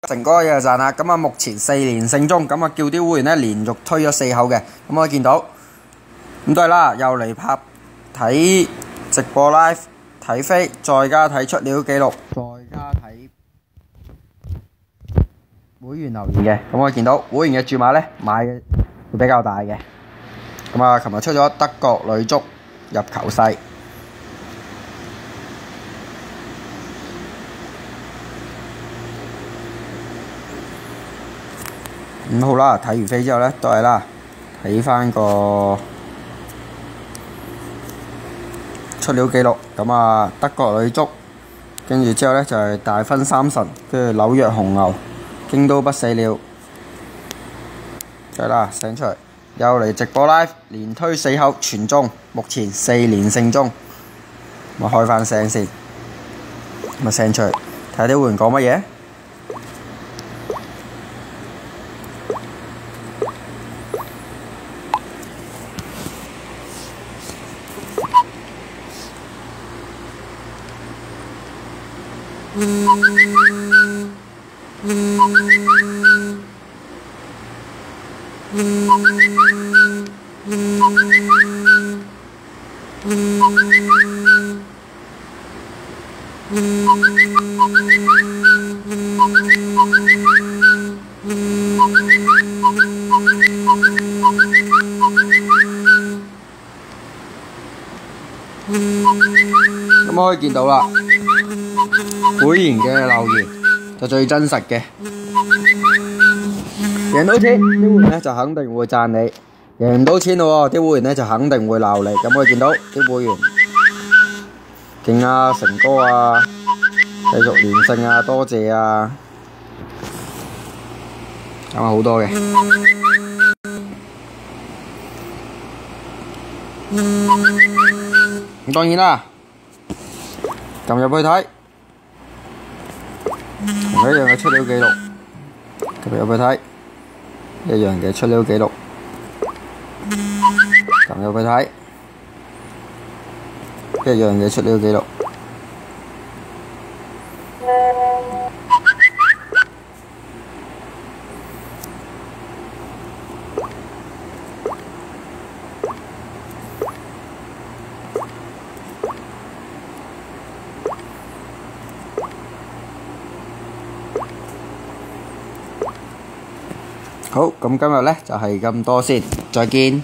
成哥嘅讚啦，咁啊目前4連勝中，咁啊叫啲會員咧連續推咗4口嘅，咁可以見到，咁都係啦，又嚟拍睇直播 live 睇飛，再加睇出料記錄，再加睇會員留言嘅，咁可以見到會員嘅注碼咧買嘅會比較大嘅，咁啊琴日出咗德國女足入球勢。咁好啦，睇完飛之後咧，都係啦，睇翻個出料記錄。咁啊，德國女足，跟住之後咧就係大分三神，跟住紐約紅牛，京都不死鳥，係啦，send出嚟，又嚟直播 live，連推4口全中，目前4連勝中。咁啊開翻聲先，咁啊 send出嚟，睇下啲會員講乜嘢。咁可以見到啦，會員嘅留言就最真實嘅，贏到錢啲會員咧就肯定會讚你，贏唔到錢咯啲會員咧就肯定會鬧你。咁可以見到啲會員勁啊，成哥啊，繼續連勝啊，多謝啊，咁啊好多嘅。咁當然啦，撳入去睇，同一樣嘅出料記錄，撳入去睇，一樣嘅出料記錄，撳入去睇，一樣嘅出料記錄。好，咁今日咧就係咁多先，再見。